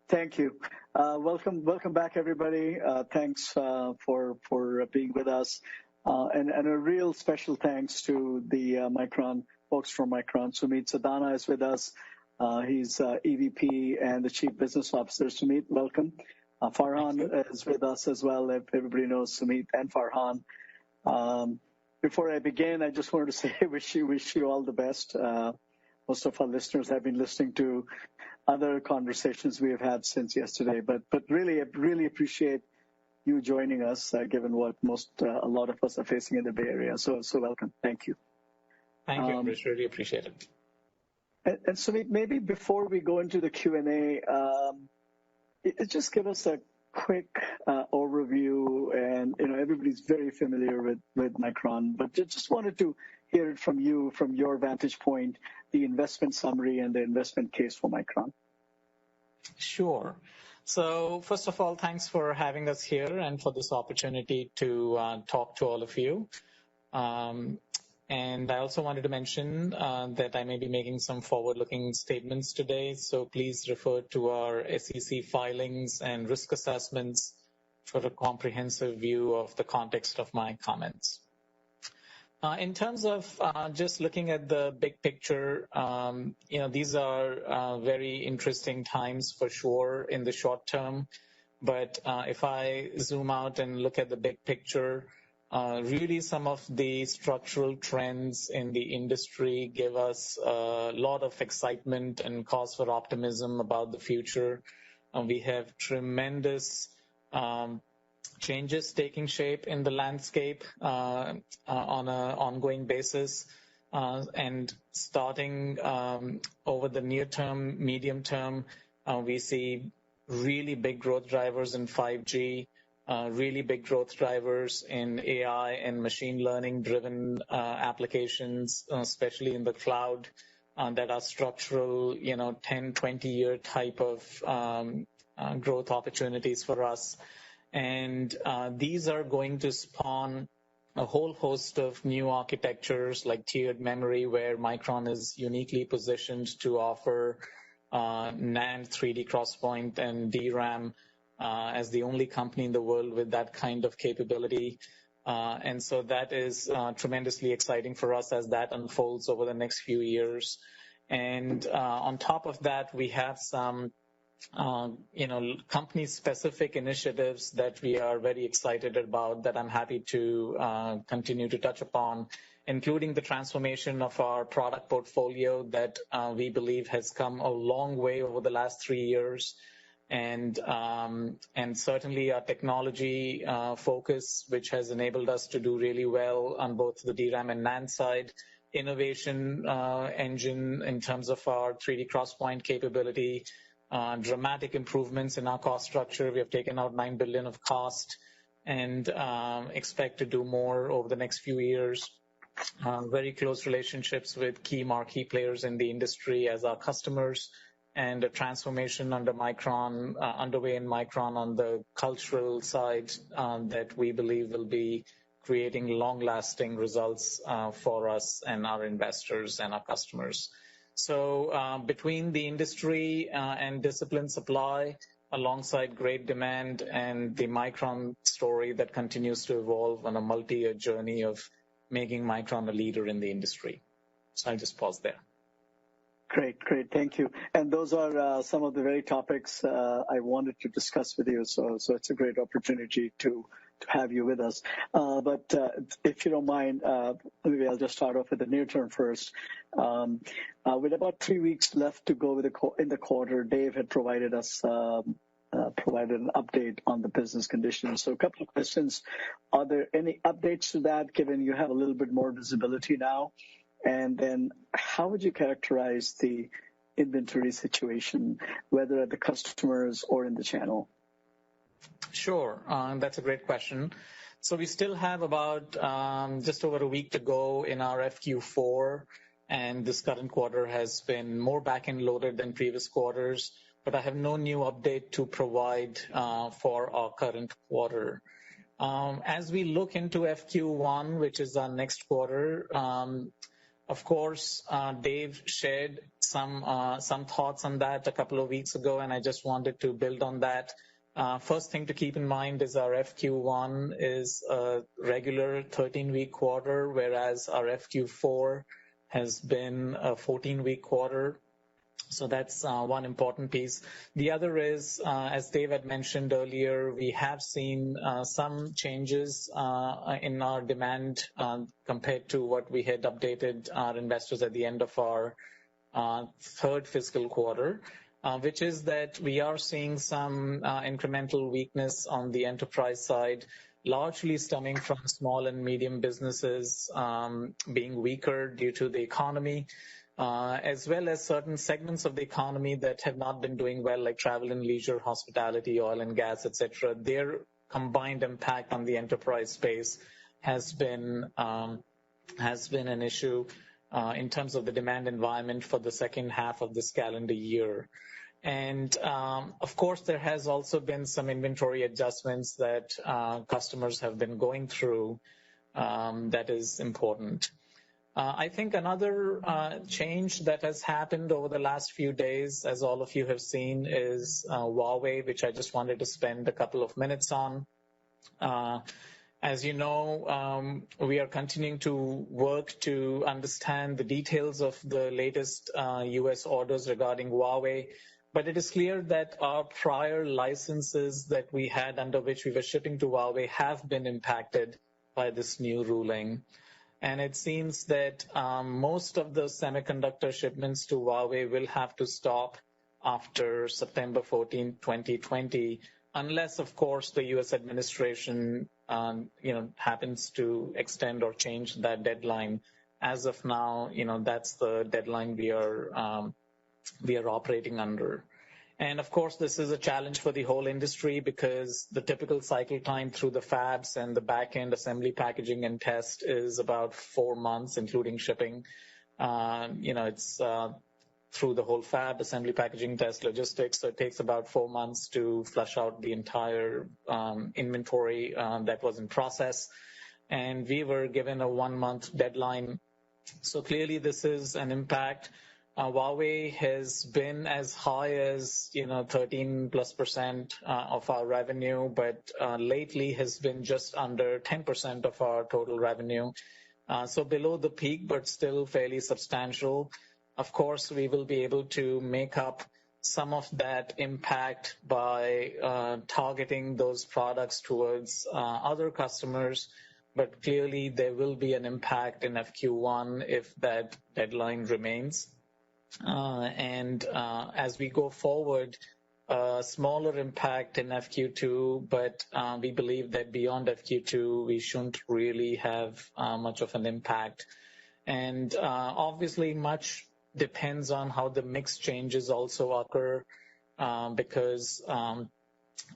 Thank you. Welcome back, everybody. Thanks for being with us, and a real special thanks to the Micron folks from Micron. Sumit Sadana is with us. He's EVP and the Chief Business Officer. Sumit, welcome. Farhan is with us as well. If everybody knows Sumit and Farhan. Before I begin, I just wanted to say wish you all the best. Most of our listeners have been listening to other conversations we have had since yesterday, but really appreciate you joining us, given what a lot of us are facing in the Bay Area. So welcome. Thank you. Thank you, Ambrish. Really appreciate it. And Sumit, maybe before we go into the Q&A, just give us a quick overview. And everybody's very familiar with Micron, but just wanted to hear it from you, from your vantage point, the investment summary and the investment case for Micron. Sure. So first of all, thanks for having us here and for this opportunity to talk to all of you. And I also wanted to mention that I may be making some forward-looking statements today, so please refer to our SEC filings and risk assessments for a comprehensive view of the context of my comments. In terms of just looking at the big picture, these are very interesting times for sure in the short term. But if I zoom out and look at the big picture, really some of the structural trends in the industry give us a lot of excitement and cause for optimism about the future. We have tremendous changes taking shape in the landscape on an ongoing basis. And starting over the near term, medium term, we see really big growth drivers in 5G, really big growth drivers in AI and machine learning driven applications, especially in the cloud, that are structural, 10, 20-year type of growth opportunities for us. And these are going to spawn a whole host of new architectures like tiered memory, where Micron is uniquely positioned to offer NAND 3D crosspoint and DRAM as the only company in the world with that kind of capability. And so that is tremendously exciting for us as that unfolds over the next few years. And on top of that, we have some company-specific initiatives that we are very excited about that I'm happy to continue to touch upon, including the transformation of our product portfolio that we believe has come a long way over the last 3 years. And certainly our technology focus, which has enabled us to do really well on both the DRAM and NAND side, innovation engine in terms of our 3D crosspoint capability, dramatic improvements in our cost structure. We have taken out $9 billion of cost and expect to do more over the next few years. Very close relationships with key marquee players in the industry as our customers, and a transformation underway in Micron on the cultural side that we believe will be creating long-lasting results for us and our investors and our customers. So between the industry and disciplined supply, alongside great demand, and the Micron story that continues to evolve on a multi-year journey of making Micron a leader in the industry. So I'll just pause there. Great. Thank you. And those are some of the very topics I wanted to discuss with you. So it's a great opportunity to have you with us. But if you don't mind, maybe I'll just start off with the near term first. With about 3 weeks left to go in the quarter, Dave had provided an update on the business conditions. So a couple of questions. Are there any updates to that, given you have a little bit more visibility now? And then how would you characterize the inventory situation, whether at the customers or in the channel? Sure. That's a great question. So we still have about just over a week to go in our FQ4, and this current quarter has been more back-end loaded than previous quarters, but I have no new update to provide for our current quarter. As we look into FQ1, which is our next quarter, Of course, Dave shared some thoughts on that a couple of weeks ago, and I just wanted to build on that. First thing to keep in mind is our FQ1 is a regular 13-week quarter, whereas our FQ4 has been a 14-week quarter. So that's one important piece. The other is, as Dave had mentioned earlier, we have seen some changes in our demand compared to what we had updated our investors at the end of our third fiscal quarter, which is that we are seeing some incremental weakness on the enterprise side, largely stemming from small and medium businesses being weaker due to the economy. As well as certain segments of the economy that have not been doing well, like travel and leisure, hospitality, oil and gas, etc. Their combined impact on the enterprise space has been an issue in terms of the demand environment for the second half of this calendar year. And of course, there has also been some inventory adjustments that customers have been going through that is important. I think another change that has happened over the last few days, as all of you have seen, is Huawei, which I just wanted to spend a couple of minutes on. As you know, we are continuing to work to understand the details of the latest U.S. orders regarding Huawei, but it is clear that our prior licenses that we had under which we were shipping to Huawei have been impacted by this new ruling. And it seems that most of the semiconductor shipments to Huawei will have to stop after September 14, 2020, unless, of course, the U.S. administration happens to extend or change that deadline. As of now, that's the deadline we are operating under. And of course, this is a challenge for the whole industry because the typical cycle time through the fabs and the back-end assembly, packaging, and test is about 4 months, including shipping. It's through the whole fab, assembly, packaging, test, logistics. So it takes about 4 months to flush out the entire inventory that was in process. And we were given a 1-month deadline. So clearly, this is an impact. Huawei has been as high as 13+% of our revenue, but lately has been just under 10% of our total revenue. So below the peak, but still fairly substantial. Of course, we will be able to make up some of that impact by targeting those products towards other customers. But clearly, there will be an impact in FQ1 if that deadline remains. And as we go forward, a smaller impact in FQ2, but we believe that beyond FQ2, we shouldn't really have much of an impact. And obviously, much depends on how the mix changes also occur, because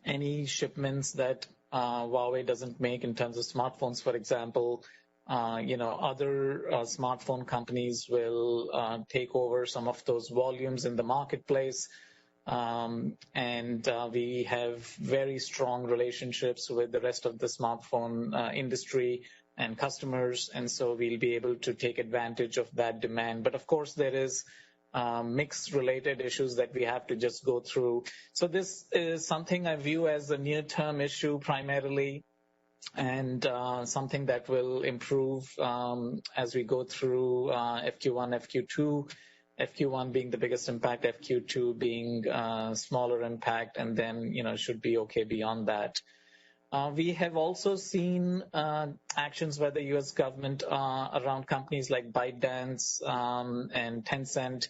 any shipments that Huawei doesn't make in terms of smartphones, for example, other smartphone companies will take over some of those volumes in the marketplace. And we have very strong relationships with the rest of the smartphone industry and customers. And so we'll be able to take advantage of that demand. But of course, there is mix-related issues that we have to just go through. So this is something I view as a near-term issue primarily, and something that will improve as we go through FQ1, FQ2, FQ1 being the biggest impact, FQ2 being smaller impact, and then should be okay beyond that. We have also seen actions by the U.S. government around companies like ByteDance and Tencent.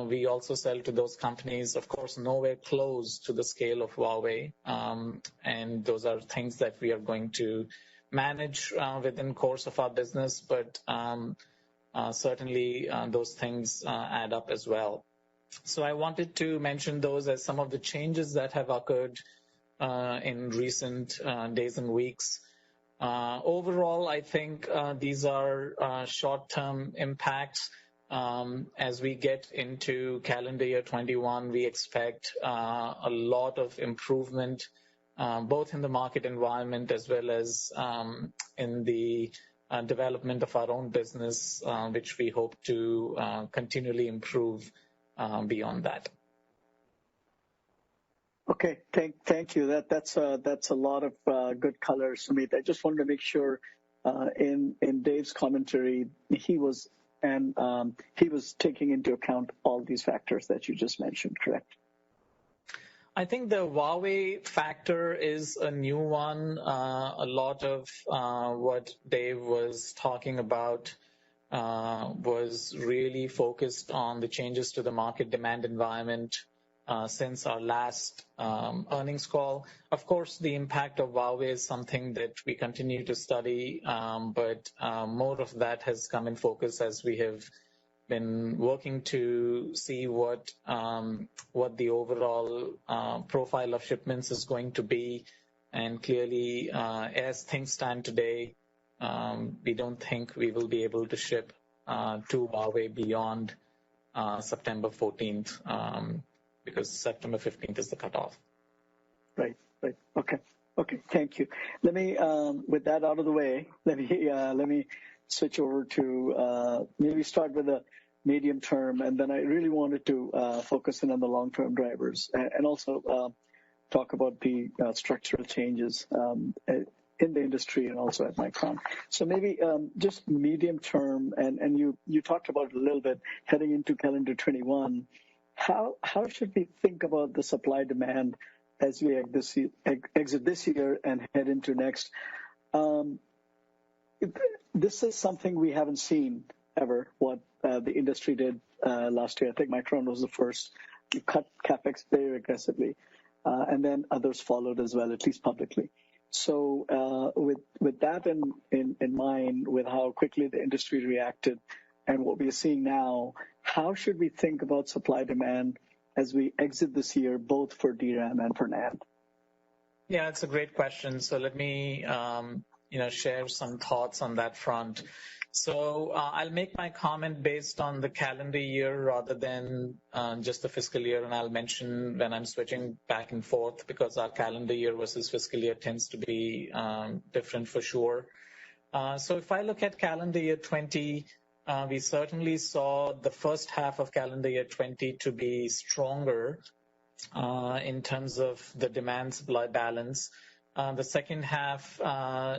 We also sell to those companies, of course, nowhere close to the scale of Huawei. And those are things that we are going to manage within course of our business. But certainly those things add up as well. So I wanted to mention those as some of the changes that have occurred in recent days and weeks. Overall, I think these are short-term impacts. As we get into calendar year 21, we expect a lot of improvement, both in the market environment as well as in the development of our own business, which we hope to continually improve beyond that. Okay, thank you. That's a lot of good color, Sumit. I just wanted to make sure in Dave's commentary he was taking into account all these factors that you just mentioned, correct? I think the Huawei factor is a new one. A lot of what Dave was talking about was really focused on the changes to the market demand environment since our last earnings call. Of course, the impact of Huawei is something that we continue to study, but more of that has come in focus as we have been working to see what the overall profile of shipments is going to be. And clearly, as things stand today, we don't think we will be able to ship to Huawei beyond September 14th, because September 15th is the cutoff. Right. Okay, thank you. Let me, with that out of the way, let me switch over to maybe start with a medium term, and then I really wanted to focus in on the long-term drivers and also talk about the structural changes in the industry and also at Micron. So maybe just medium term, and you talked about it a little bit heading into calendar 21. How should we think about the supply demand as we exit this year and head into next? This is something we haven't seen ever, what the industry did last year. I think Micron was the first to cut CapEx very aggressively, and then others followed as well, at least publicly. So with that in mind, with how quickly the industry reacted and what we are seeing now, how should we think about supply demand as we exit this year, both for DRAM and for NAND? Yeah, it's a great question. So let me share some thoughts on that front. So I'll make my comment based on the calendar year rather than just the fiscal year, and I'll mention when I'm switching back and forth because our calendar year versus fiscal year tends to be different for sure. So if I look at calendar year 20, we certainly saw the first half of calendar year 20 to be stronger in terms of the demand-supply balance. The second half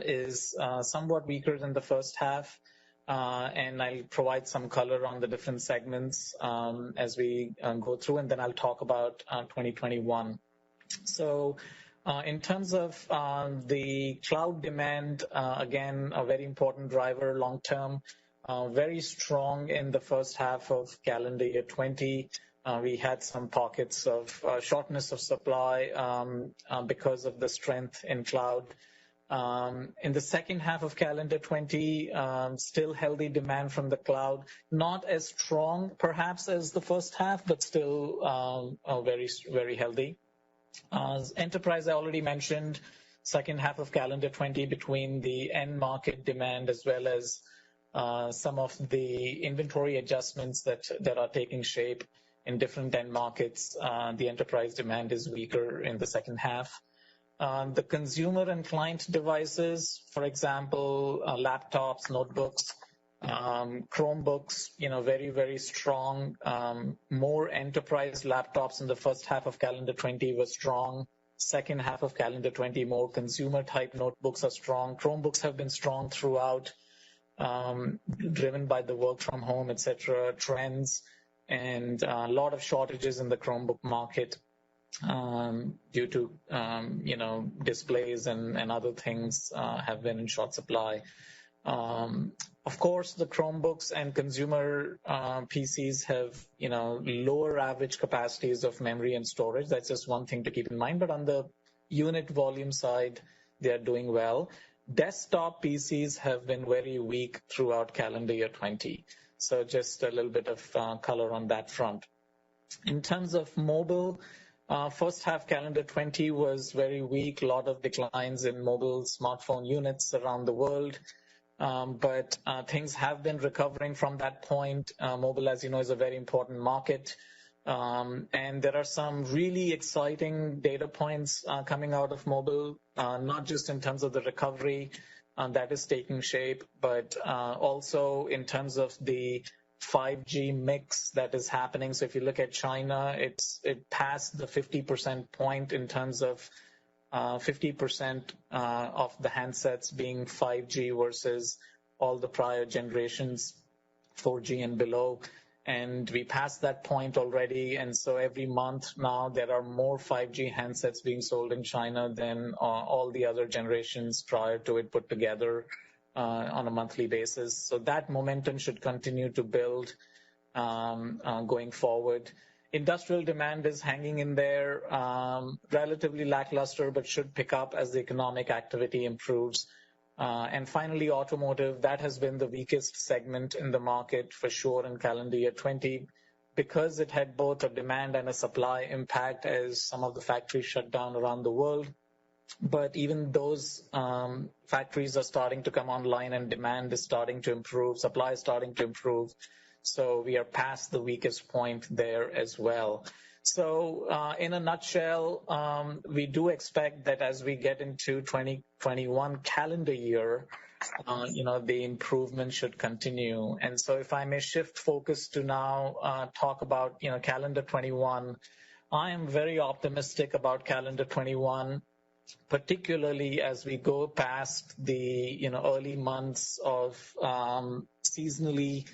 is somewhat weaker than the first half, and I'll provide some color on the different segments as we go through, and then I'll talk about 2021. So in terms of the cloud demand, again, a very important driver long-term, very strong in the first half of calendar year 20. We had some pockets of shortness of supply because of the strength in cloud. In the second half of calendar 20, still healthy demand from the cloud, not as strong perhaps as the first half, but still very, very healthy. Enterprise, I already mentioned, second half of calendar 20 between the end market demand as well as some of the inventory adjustments that are taking shape in different end markets. The enterprise demand is weaker in the second half. The consumer and client devices, for example, laptops, notebooks, Chromebooks, very, very strong. More enterprise laptops in the first half of calendar 20 were strong. Second half of calendar 20, more consumer type notebooks are strong. Chromebooks have been strong throughout, driven by the work from home, etc. trends, and a lot of shortages in the Chromebook market due to displays and other things have been in short supply. Of course, the Chromebooks and consumer PCs have lower average capacities of memory and storage. That's just one thing to keep in mind. But on the unit volume side, they are doing well. Desktop PCs have been very weak throughout calendar year 20. So just a little bit of color on that front. In terms of mobile, first half calendar 20 was very weak. A lot of declines in mobile smartphone units around the world. But things have been recovering from that point. Mobile, as you know, is a very important market. And there are some really exciting data points coming out of mobile, not just in terms of the recovery, that is taking shape, but also in terms of the 5G mix that is happening. So if you look at China, it passed the 50% point in terms of 50% of the handsets being 5G versus all the prior generations, 4G and below. And we passed that point already. And so every month now there are more 5G handsets being sold in China than all the other generations prior to it put together on a monthly basis. So that momentum should continue to build going forward. Industrial demand is hanging in there, relatively lackluster, but should pick up as the economic activity improves. And finally, automotive, that has been the weakest segment in the market for sure in calendar year 20, because it had both a demand and a supply impact as some of the factories shut down around the world. But even those factories are starting to come online and demand is starting to improve, supply is starting to improve. So we are past the weakest point there as well. So in a nutshell, we do expect that as we get into 2021 calendar year, the improvement should continue. And so if I may shift focus to now talk about, calendar 21, I am very optimistic about calendar 21, particularly as we go past the, early months of seasonally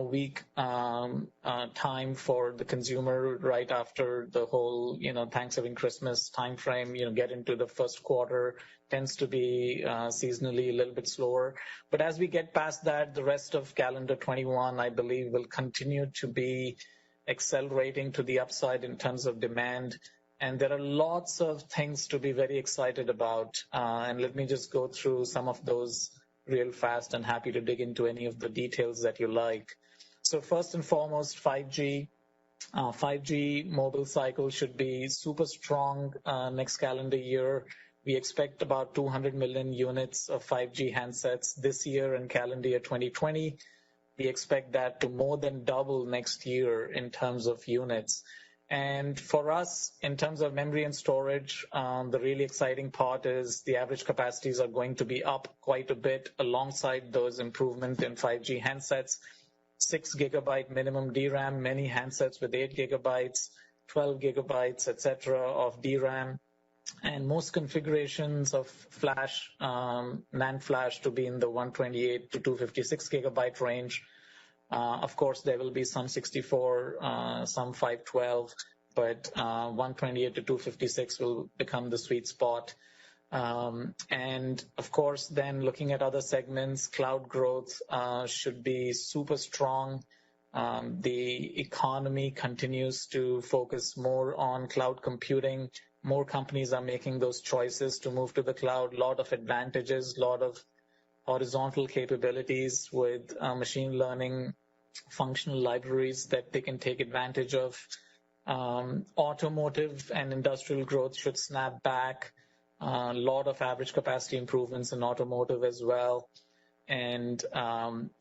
weak time for the consumer right after the whole, Thanksgiving, Christmas timeframe, get into the first quarter tends to be seasonally a little bit slower. But as we get past that, the rest of calendar 21, I believe, will continue to be accelerating to the upside in terms of demand. And there are lots of things to be very excited about. And let me just go through some of those real fast, and happy to dig into any of the details that you like. So first and foremost, 5G. 5G mobile cycle should be super strong next calendar year. We expect about 200 million units of 5G handsets this year in calendar year 2020. We expect that to more than double next year in terms of units. And for us, in terms of memory and storage, the really exciting part is the average capacities are going to be up quite a bit alongside those improvements in 5G handsets. 6 gigabyte minimum DRAM, many handsets with 8 gigabytes, 12 gigabytes, etc. of DRAM, and most configurations of flash, NAND flash to be in the 128 to 256 gigabyte range. Of course, there will be some 64, some 512, but 128 to 256 will become the sweet spot. And of course, then looking at other segments, cloud growth should be super strong. The economy continues to focus more on cloud computing. More companies are making those choices to move to the cloud. A lot of advantages, a lot of horizontal capabilities with machine learning functional libraries that they can take advantage of. Automotive and industrial growth should snap back. A lot of average capacity improvements in automotive as well. And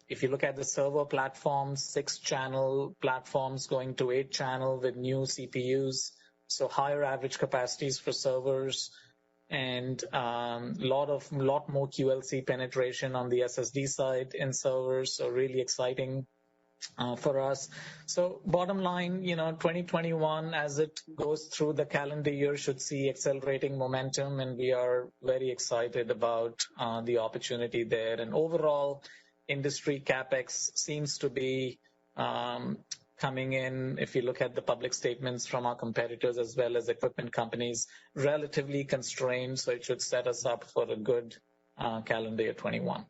if you look at the server platforms, 6-channel platforms going to 8-channel with new CPUs, so higher average capacities for servers, and lot more QLC penetration on the SSD side in servers, so really exciting for us. So bottom line, 2021, as it goes through the calendar year, should see accelerating momentum, and we are very excited about the opportunity there. And overall, industry capex seems to be coming in, if you look at the public statements from our competitors as well as equipment companies, relatively constrained, so it should set us up for a good calendar year 21.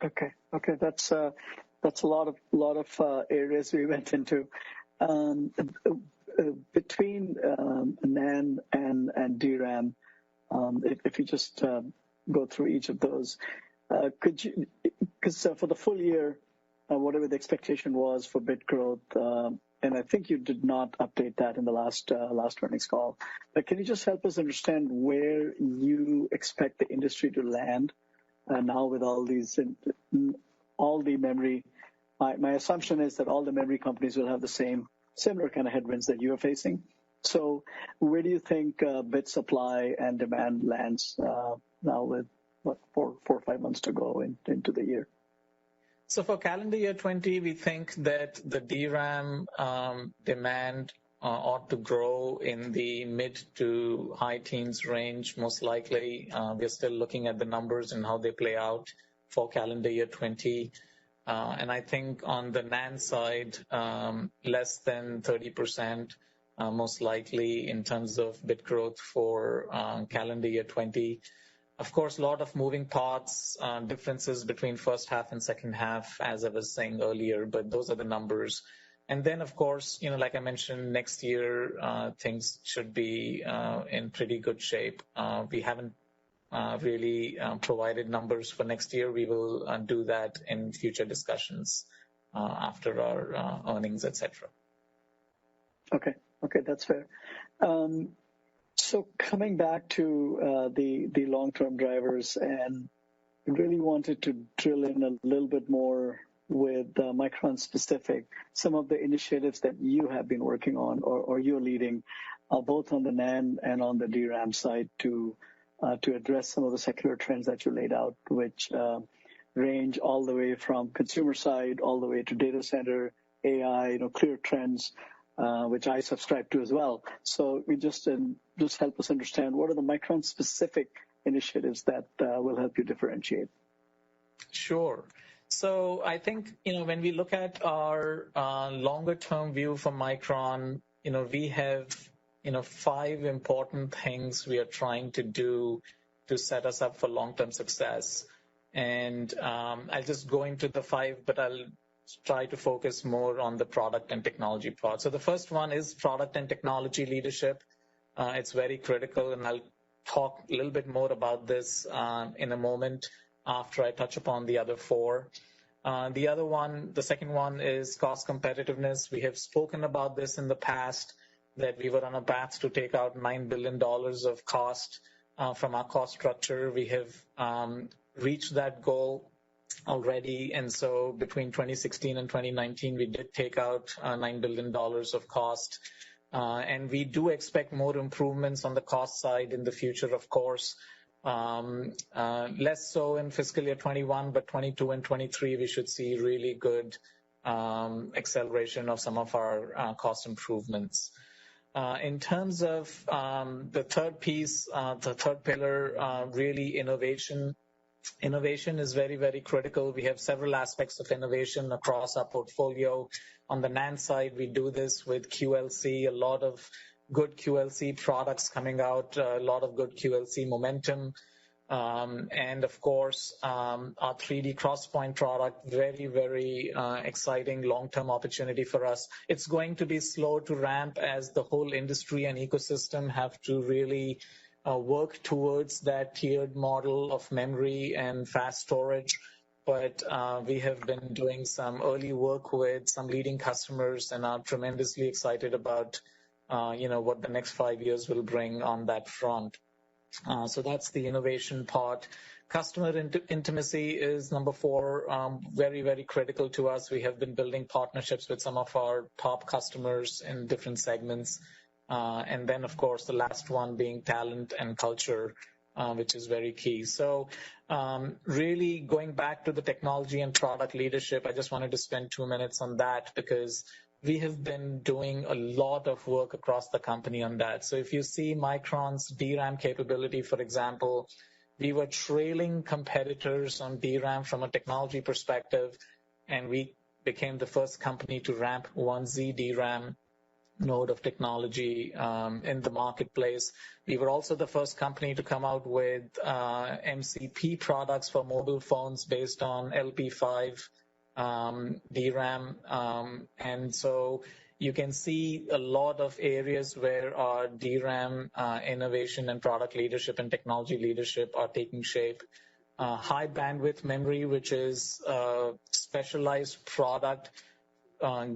Okay, that's a lot of areas we went into. Between NAND and DRAM, if you just go through each of those, could you? Because for the full year, whatever the expectation was for bit growth, and I think you did not update that in the last earnings call. But can you just help us understand where you expect the industry to land? Now with all the memory, my assumption is that all the memory companies will have the similar kind of headwinds that you are facing. So where do you think bit supply and demand lands now with, what, 4 or 5 months to go into the year? So for calendar year 20, we think that the DRAM demand ought to grow in the mid to high teens range, most likely. We're still looking at the numbers and how they play out for calendar year 20. And I think on the NAND side, less than 30%, most likely in terms of bit growth for calendar year 20. Of course, a lot of moving parts, differences between first half and second half, as I was saying earlier, but those are the numbers. And then, of course, like I mentioned, next year, things should be in pretty good shape. We haven't really provided numbers for next year. We will do that in future discussions after our earnings, etc. Okay, that's fair. So coming back to the long-term drivers, and really wanted to drill in a little bit more with Micron specific, some of the initiatives that you have been working on or you're leading, both on the NAND and on the DRAM side to address some of the secular trends that you laid out, which range all the way from consumer side all the way to data center, AI, clear trends, which I subscribe to as well. So we just help us understand what are the Micron specific initiatives that will help you differentiate. Sure. So I think, when we look at our longer term view for Micron, we have, 5 important things we are trying to do to set us up for long-term success. And I'll just go into the 5, but I'll try to focus more on the product and technology part. So the first one is product and technology leadership. It's very critical, and I'll talk a little bit more about this in a moment after I touch upon the other 4. The second one is cost competitiveness. We have spoken about this in the past, that we were on a path to take out $9 billion of cost from our cost structure. We have reached that goal already, and so between 2016 and 2019, we did take out $9 billion of cost. And we do expect more improvements on the cost side in the future, of course. Less so in fiscal year 21, but 22 and 23, we should see really good acceleration of some of our cost improvements. In terms of the third piece, the third pillar, really innovation. Innovation is very, very critical. We have several aspects of innovation across our portfolio. On the NAND side, we do this with QLC, a lot of good QLC products coming out, a lot of good QLC momentum. And of course, our 3D XPoint product, very, very exciting long-term opportunity for us. It's going to be slow to ramp as the whole industry and ecosystem have to really work towards that tiered model of memory and fast storage. But we have been doing some early work with some leading customers and are tremendously excited about what the next 5 years will bring on that front. So that's the innovation part. Customer intimacy is number 4, very, very critical to us. We have been building partnerships with some of our top customers in different segments. And then, of course, the last one being talent and culture, which is very key. So really going back to the technology and product leadership, I just wanted to spend 2 minutes on that because we have been doing a lot of work across the company on that. So if you see Micron's DRAM capability, for example, we were trailing competitors on DRAM from a technology perspective, and we became the first company to ramp 1Z DRAM node of technology in the marketplace. We were also the first company to come out with MCP products for mobile phones based on LP5 DRAM. And so you can see a lot of areas where our DRAM innovation and product leadership and technology leadership are taking shape. High bandwidth memory, which is a specialized product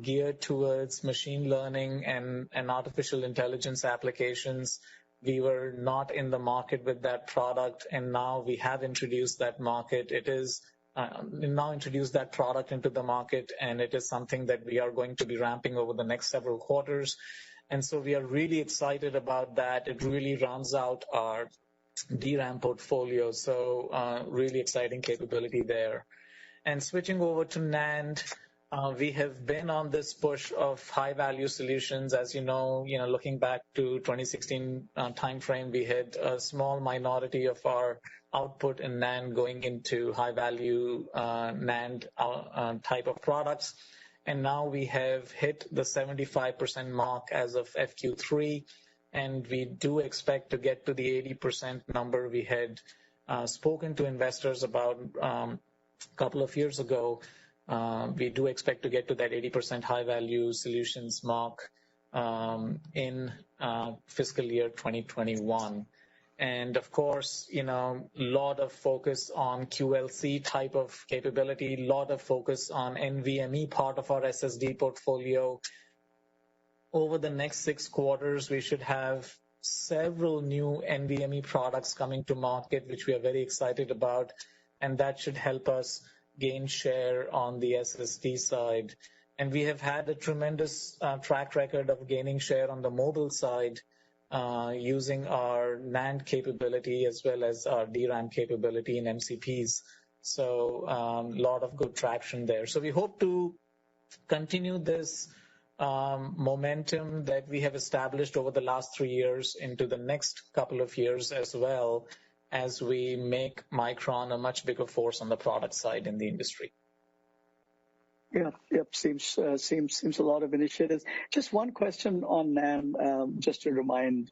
geared towards machine learning and artificial intelligence applications. We were not in the market with that product, and now we have introduced that market. Now introduced that product into the market, and it is something that we are going to be ramping over the next several quarters. And so we are really excited about that. It really rounds out our DRAM portfolio. So really exciting capability there. And switching over to NAND, we have been on this push of high-value solutions. As you know, looking back to 2016 timeframe, we had a small minority of our output in NAND going into high-value NAND type of products. And now we have hit the 75% mark as of FQ3, and we do expect to get to the 80% number we had spoken to investors about a couple of years ago. We do expect to get to that 80% high-value solutions mark in fiscal year 2021. And of course, lot of focus on QLC type of capability, lot of focus on NVMe part of our SSD portfolio. Over the next 6 quarters, we should have several new NVMe products coming to market, which we are very excited about, and that should help us gain share on the SSD side. And we have had a tremendous track record of gaining share on the mobile side using our NAND capability as well as our DRAM capability in MCPs. So a lot of good traction there. So we hope to continue this momentum that we have established over the last 3 years into the next couple of years as well, as we make Micron a much bigger force on the product side in the industry. Yep. Seems a lot of initiatives. Just one question on NAND, just to remind,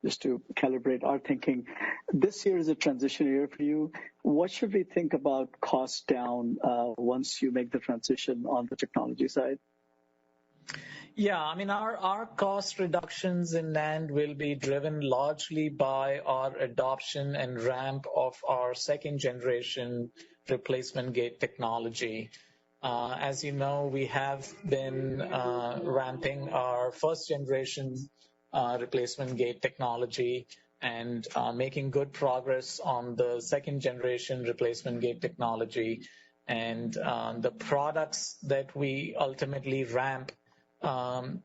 just to calibrate our thinking. This year is a transition year for you. What should we think about cost down once you make the transition on the technology side? Yeah, our cost reductions in NAND will be driven largely by our adoption and ramp of our second generation replacement gate technology. As you know, we have been ramping our first generation replacement gate technology and making good progress on the second generation replacement gate technology. And the products that we ultimately ramp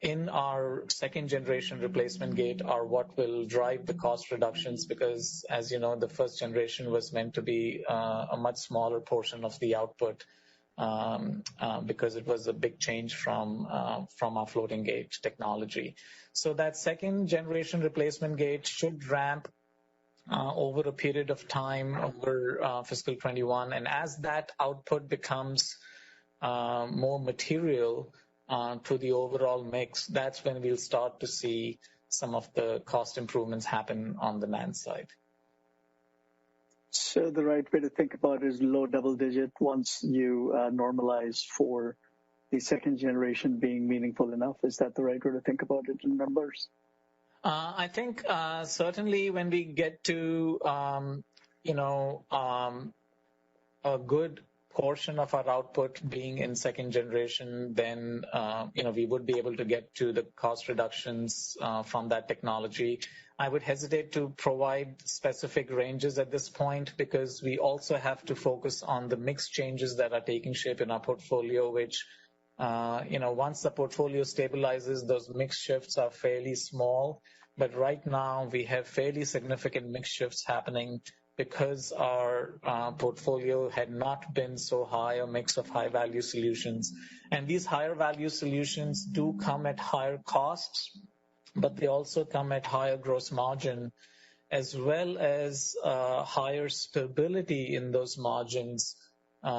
in our second generation replacement gate are what will drive the cost reductions, because as you know, the first generation was meant to be a much smaller portion of the output because it was a big change from our floating gate technology. So that second generation replacement gate should ramp over a period of time over fiscal 21. And as that output becomes more material to the overall mix, that's when we'll start to see some of the cost improvements happen on the NAND side. So the right way to think about it is low double digit once you normalize for the second generation being meaningful enough. Is that the right way to think about it in numbers? I think certainly when we get to a good portion of our output being in second generation, then we would be able to get to the cost reductions from that technology. I would hesitate to provide specific ranges at this point because we also have to focus on the mix changes that are taking shape in our portfolio, which once the portfolio stabilizes, those mix shifts are fairly small. But right now we have fairly significant mix shifts happening because our portfolio had not been so high a mix of high value solutions. And these higher value solutions do come at higher costs, but they also come at higher gross margin, as well as higher stability in those margins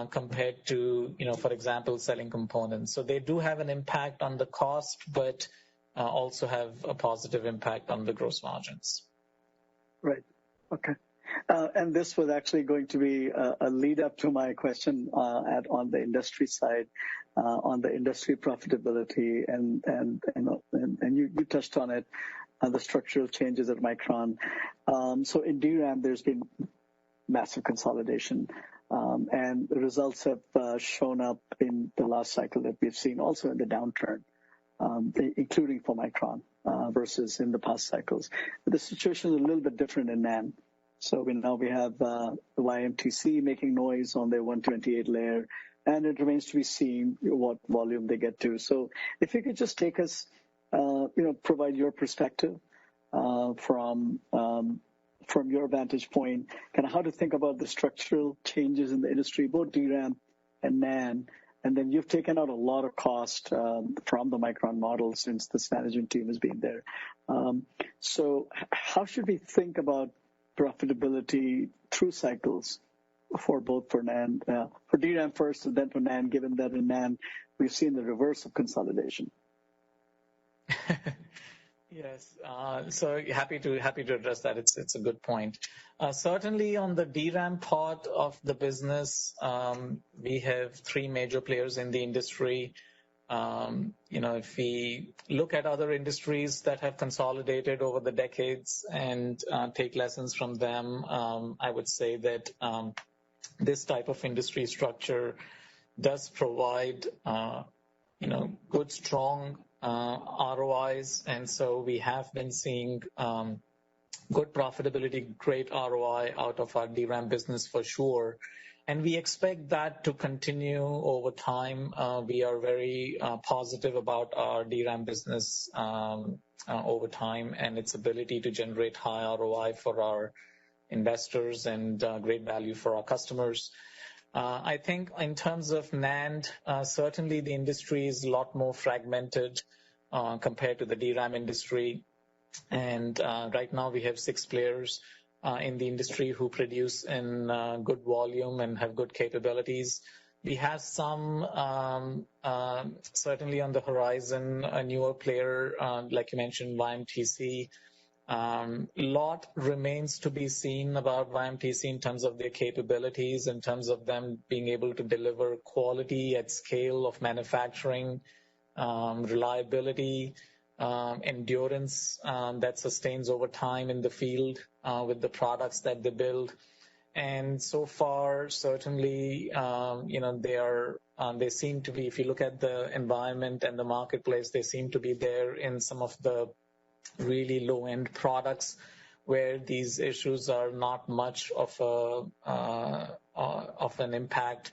compared to, for example, selling components. So they do have an impact on the cost, but also have a positive impact on the gross margins. Right. Okay. And this was actually going to be a lead up to my question on the industry side, on the industry profitability, and you touched on it, the structural changes at Micron. So in DRAM, there's been massive consolidation, and the results have shown up in the last cycle that we've seen, also in the downturn, including for Micron versus in the past cycles. But the situation is a little bit different in NAND. So we have YMTC making noise on their 128 layer, and it remains to be seen what volume they get to. So if you could just take us, provide your perspective from from your vantage point, kind of how to think about the structural changes in the industry, both DRAM and NAND. And then you've taken out a lot of cost from the Micron model since this management team has been there. So how should we think about profitability through cycles for NAND, for DRAM first and then for NAND, given that in NAND we've seen the reverse of consolidation? Yes. So happy to address that. It's a good point. Certainly on the DRAM part of the business, we have three major players in the industry. If we look at other industries that have consolidated over the decades and take lessons from them, I would say that this type of industry structure does provide, good, strong ROIs, and so we have been seeing good profitability, great ROI out of our DRAM business for sure, and we expect that to continue over time. We are very positive about our DRAM business over time and its ability to generate high ROI for our investors and great value for our customers. I think in terms of NAND, certainly the industry is a lot more fragmented compared to the DRAM industry. And right now we have 6 players in the industry who produce in good volume and have good capabilities. We have some, certainly on the horizon, a newer player, like you mentioned, YMTC. Lot remains to be seen about YMTC in terms of their capabilities, in terms of them being able to deliver quality at scale of manufacturing, reliability, endurance that sustains over time in the field with the products that they build. And so far, certainly, they seem to be, if you look at the environment and the marketplace, they seem to be there in some of the really low-end products where these issues are not much of an impact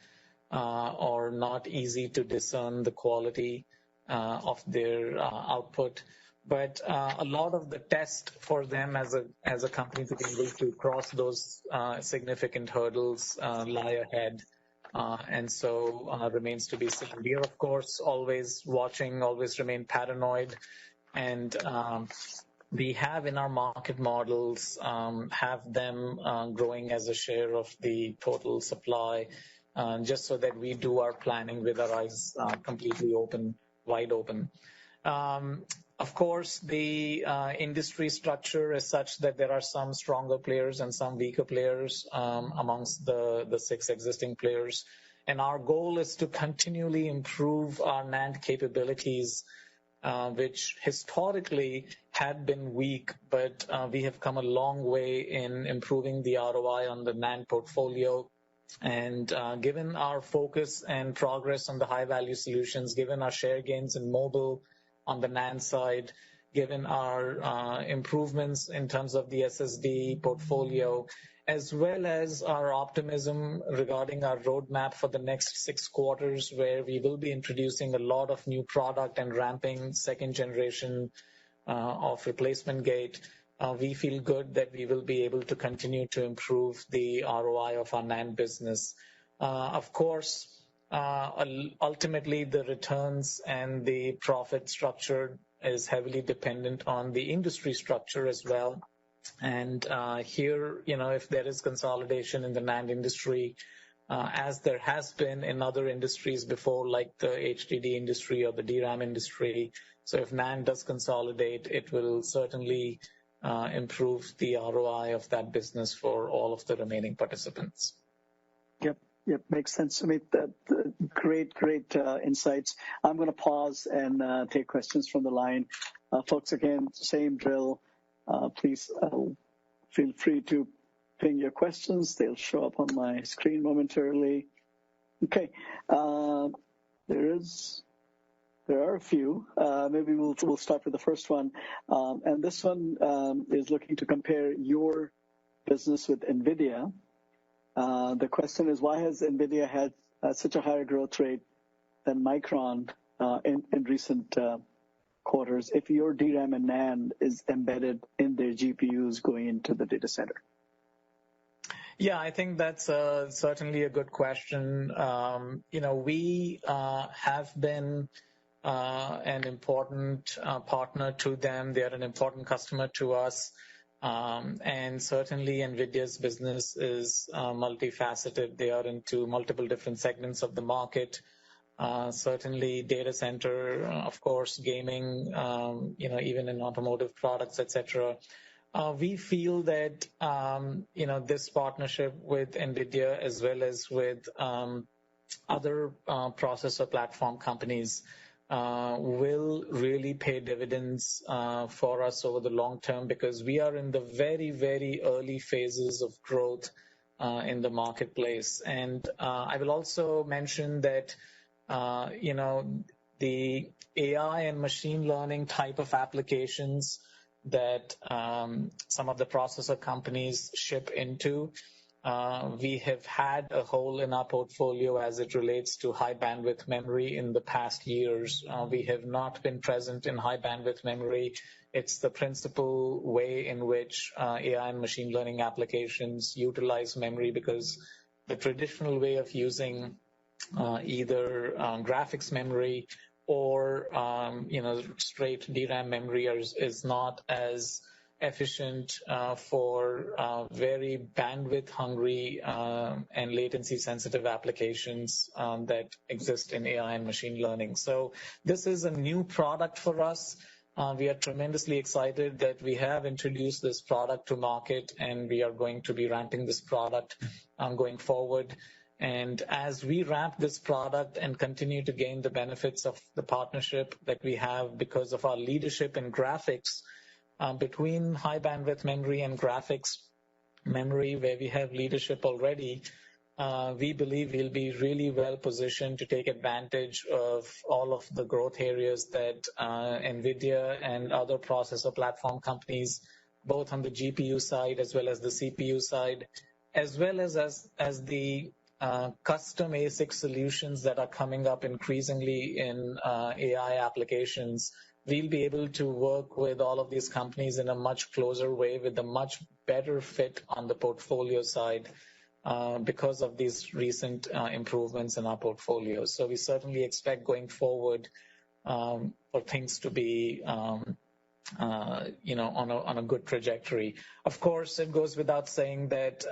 or not easy to discern the quality of their output. But a lot of the test for them as a company to be able to cross those significant hurdles lie ahead. And so remains to be seen. We are, of course, always watching, always remain paranoid. And we have in our market models, have them growing as a share of the total supply, just so that we do our planning with our eyes completely open, wide open. Of course, the industry structure is such that there are some stronger players and some weaker players amongst the 6 existing players. And our goal is to continually improve our NAND capabilities, which historically had been weak, but we have come a long way in improving the ROI on the NAND portfolio. And given our focus and progress on the high-value solutions, given our share gains in mobile on the NAND side, given our improvements in terms of the SSD portfolio, as well as our optimism regarding our roadmap for the next 6 quarters, where we will be introducing a lot of new product and ramping second generation of replacement gate, we feel good that we will be able to continue to improve the ROI of our NAND business. Of course, ultimately the returns and the profit structure is heavily dependent on the industry structure as well. And here, if there is consolidation in the NAND industry, as there has been in other industries before, like the HDD industry or the DRAM industry, so if NAND does consolidate, it will certainly improve the ROI of that business for all of the remaining participants. Yep, makes sense to me. Great insights. I'm going to pause and take questions from the line. Folks, again, same drill. Please feel free to ping your questions. They'll show up on my screen momentarily. Okay, there are a few. Maybe we'll start with the first one. And this one is looking to compare your business with Nvidia. The question is, why has Nvidia had such a higher growth rate than Micron in recent quarters if your DRAM and NAND is embedded in their GPUs going into the data center? Yeah, I think that's certainly a good question. We have been an important partner to them. They are an important customer to us. And certainly NVIDIA's business is multifaceted. They are into multiple different segments of the market. Certainly data center, of course, gaming, even in automotive products, etc. We feel that, this partnership with NVIDIA as well as with other processor platform companies will really pay dividends for us over the long term, because we are in the very, very early phases of growth in the marketplace. And I will also mention that, the AI and machine learning type of applications that some of the processor companies ship into, we have had a hole in our portfolio as it relates to high bandwidth memory in the past years. We have not been present in high bandwidth memory. It's the principal way in which AI and machine learning applications utilize memory, because the traditional way of using either graphics memory or straight DRAM memory is not as efficient for very bandwidth hungry and latency sensitive applications that exist in AI and machine learning. So this is a new product for us. We are tremendously excited that we have introduced this product to market, and we are going to be ramping this product going forward. And as we ramp this product and continue to gain the benefits of the partnership that we have because of our leadership in graphics, between high bandwidth memory and graphics memory, where we have leadership already, we believe we'll be really well positioned to take advantage of all of the growth areas that NVIDIA and other processor platform companies, both on the GPU side as well as the CPU side, as well as the custom ASIC solutions that are coming up increasingly in AI applications. We'll be able to work with all of these companies in a much closer way with a much better fit on the portfolio side because of these recent improvements in our portfolio. So we certainly expect going forward for things to be on a good trajectory. Of course, it goes without saying that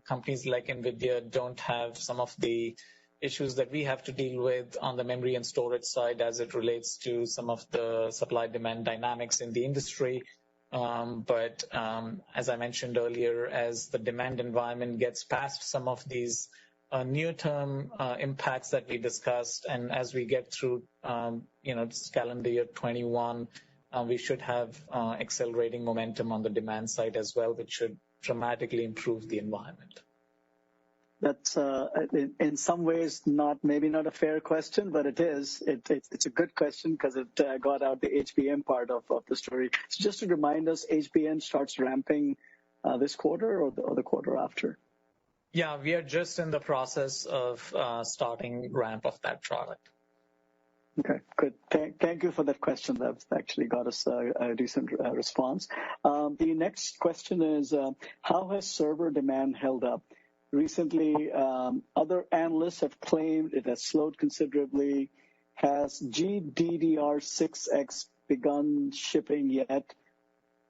companies like NVIDIA don't have some of the issues that we have to deal with on the memory and storage side as it relates to some of the supply-demand dynamics in the industry. But as I mentioned earlier, as the demand environment gets past some of these near-term impacts that we discussed, and as we get through, this calendar year 21, we should have accelerating momentum on the demand side as well, which should dramatically improve the environment. That's in some ways maybe not a fair question, but it is. It's a good question because it got out the HBM part of the story. So just to remind us, HBM starts ramping this quarter or the quarter after? Yeah, we are just in the process of starting ramp of that product. Okay, good. Thank you for that question. That's actually got us a decent response. The next question is, how has server demand held up? Recently, other analysts have claimed it has slowed considerably. Has GDDR6X begun shipping yet?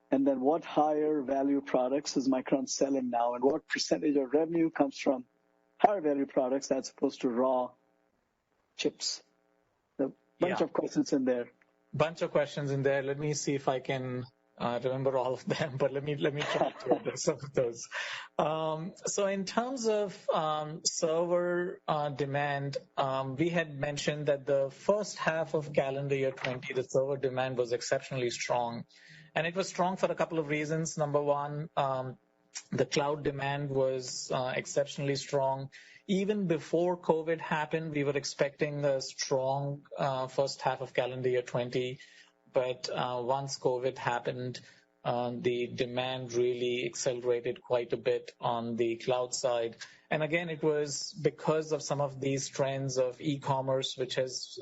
And then what higher value products is Micron selling now? And what percentage of revenue comes from higher value products as opposed to raw chips? Bunch of questions in there. Bunch of questions in there. Let me see if I can remember all of them, but let me try to address some of those. So in terms of server demand, we had mentioned that the first half of calendar year 20, the server demand was exceptionally strong. And it was strong for a couple of reasons. Number one, the cloud demand was exceptionally strong. Even before COVID happened, we were expecting a strong first half of calendar year 20. But once COVID happened, the demand really accelerated quite a bit on the cloud side. And again, it was because of some of these trends of e-commerce, which has,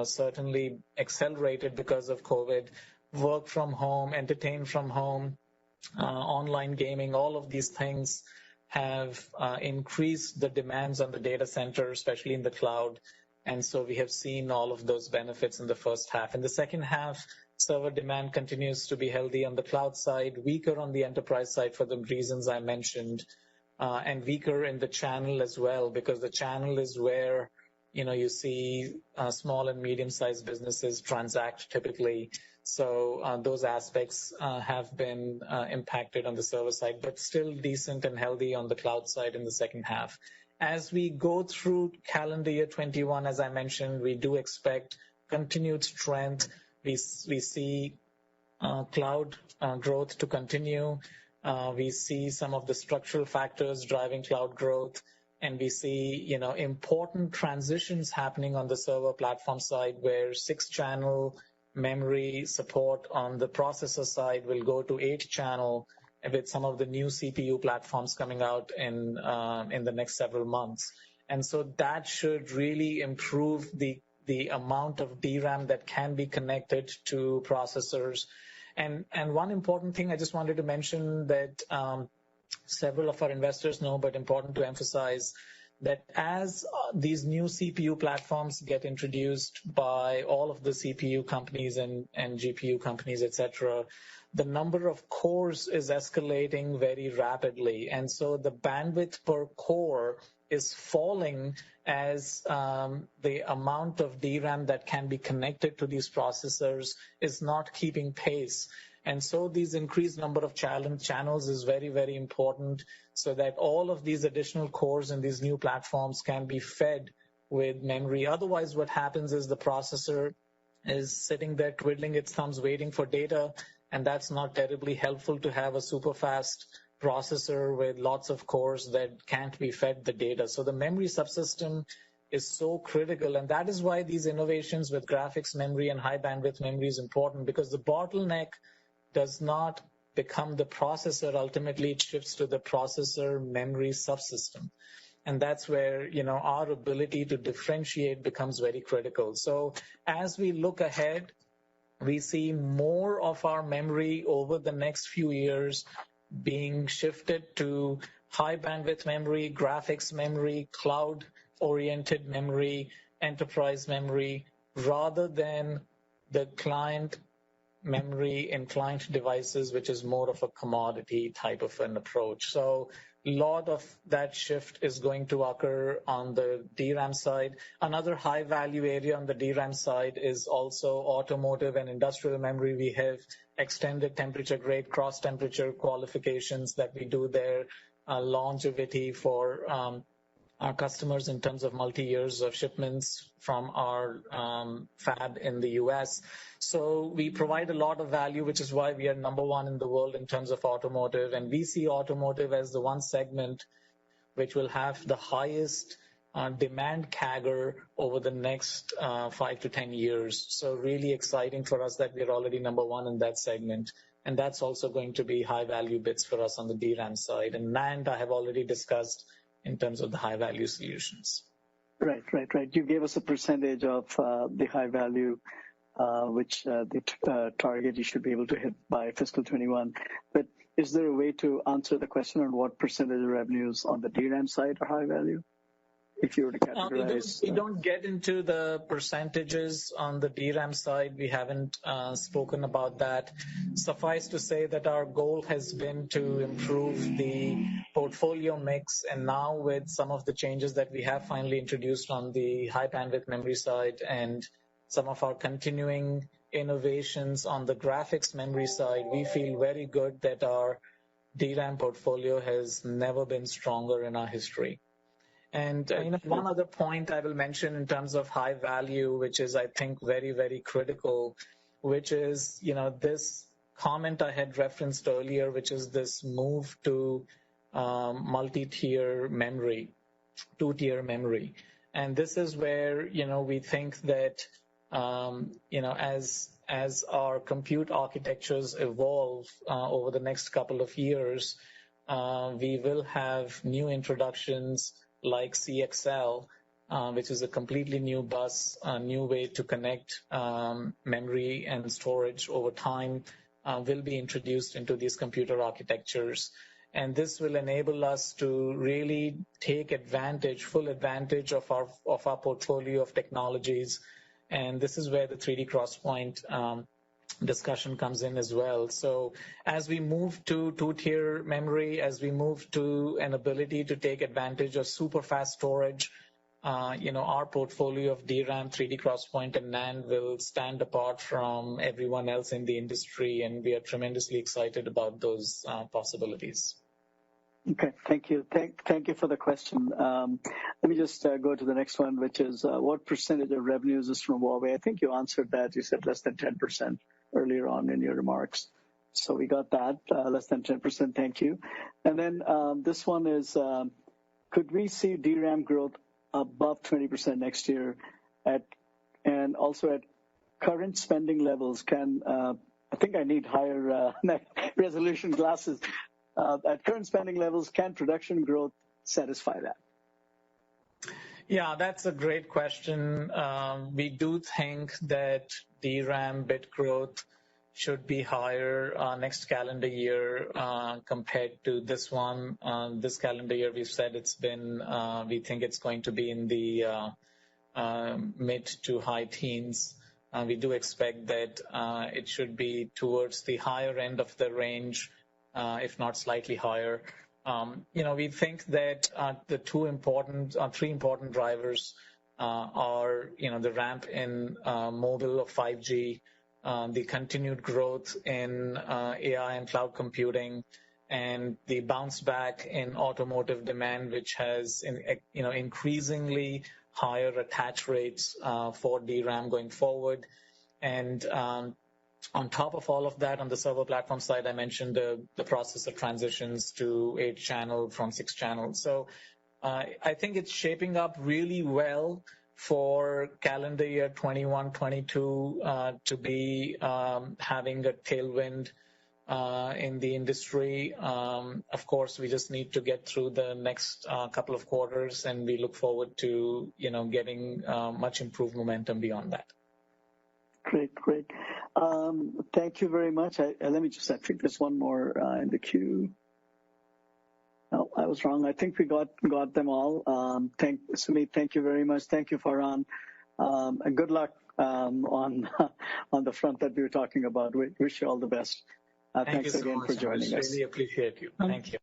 certainly accelerated because of COVID, work from home, entertain from home, online gaming, all of these things have increased the demands on the data center, especially in the cloud. And so we have seen all of those benefits in the first half. In the second half, server demand continues to be healthy on the cloud side, weaker on the enterprise side for the reasons I mentioned, and weaker in the channel as well, because the channel is where you see small and medium-sized businesses transact typically. So those aspects have been impacted on the server side, but still decent and healthy on the cloud side in the second half. As we go through calendar year 21, as I mentioned, we do expect continued strength. We see cloud growth to continue. We see some of the structural factors driving cloud growth, and we see important transitions happening on the server platform side, where 6-channel memory support on the processor side will go to 8-channel with some of the new CPU platforms coming out in the next several months. And so that should really improve the amount of DRAM that can be connected to processors. And one important thing I just wanted to mention that several of our investors know, but important to emphasize, that as these new CPU platforms get introduced by all of the CPU companies and GPU companies, etc., the number of cores is escalating very rapidly. And so the bandwidth per core is falling as the amount of DRAM that can be connected to these processors is not keeping pace. And so these increased number of channels is very, very important, so that all of these additional cores in these new platforms can be fed with memory. Otherwise, what happens is the processor is sitting there twiddling its thumbs waiting for data, and that's not terribly helpful to have a super fast processor with lots of cores that can't be fed the data. So the memory subsystem is so critical, and that is why these innovations with graphics memory and high bandwidth memory is important, because the bottleneck does not become the processor. Ultimately, it shifts to the processor memory subsystem. And that's where, our ability to differentiate becomes very critical. So as we look ahead, we see more of our memory over the next few years being shifted to high bandwidth memory, graphics memory, cloud-oriented memory, enterprise memory, rather than the client memory in client devices, which is more of a commodity type of an approach. So a lot of that shift is going to occur on the DRAM side. Another high value area on the DRAM side is also automotive and industrial memory. We have extended temperature grade, cross temperature qualifications that we do there, longevity for our customers in terms of multi-years of shipments from our fab in the US. So we provide a lot of value, which is why we are number one in the world in terms of automotive. And we see automotive as the one segment which will have the highest demand CAGR over the next 5 to 10 years. So really exciting for us that we're already number one in that segment. And that's also going to be high value bits for us on the DRAM side. And NAND, I have already discussed in terms of the high value solutions. Right. You gave us a percentage of the high value, which the target you should be able to hit by fiscal 21. But is there a way to answer the question on what percentage of revenues on the DRAM side are high value? If you were to categorize. We don't get into the percentages on the DRAM side. We haven't spoken about that. Suffice to say that our goal has been to improve the portfolio mix, and now with some of the changes that we have finally introduced on the high bandwidth memory side and some of our continuing innovations on the graphics memory side, we feel very good that our DRAM portfolio has never been stronger in our history. And one other point I will mention in terms of high value, which is, I think, very, very critical, which is, this comment I had referenced earlier, which is this move to multi-tier memory, 2-tier memory. And this is where, we think that, as our compute architectures evolve over the next couple of years, we will have new introductions like CXL, which is a completely new bus, a new way to connect memory and storage over time, will be introduced into these computer architectures. And this will enable us to really take full advantage of our portfolio of technologies. And this is where the 3D XPoint discussion comes in as well. So as we move to two-tier memory, as we move to an ability to take advantage of super fast storage, our portfolio of DRAM, 3D XPoint, and NAND will stand apart from everyone else in the industry, and we are tremendously excited about those possibilities. Okay, thank you. Thank you for the question. Let me just go to the next one, which is what percentage of revenues is from Huawei? I think you answered that. You said less than 10% earlier on in your remarks. So we got that, less than 10%. Thank you. And then this one is, could we see DRAM growth above 20% next year and also at current spending levels? I think I need higher resolution glasses. At current spending levels, can production growth satisfy that? Yeah, that's a great question. We do think that DRAM bit growth should be higher next calendar year compared to this one. This calendar year, we've said we think it's going to be in the mid to high teens. We do expect that it should be towards the higher end of the range, if not slightly higher. We think that the three important drivers are, the ramp in mobile of 5G, the continued growth in AI and cloud computing, and the bounce back in automotive demand, which has increasingly higher attach rates for DRAM going forward. And on top of all of that, on the server platform side, I mentioned the process of transitions to 8-channel from 6-channel. So I think it's shaping up really well for calendar year 21-22 to be having a tailwind in the industry. Of course, we just need to get through the next couple of quarters, and we look forward to getting much improved momentum beyond that. Great. Thank you very much. Let me just, I think there's one more in the queue. No, I was wrong. I think we got them all. Sumit, thank you very much. Thank you, Farhan. And good luck on the front that we were talking about. We wish you all the best. Thanks again for joining us. Really appreciate you. Thank you.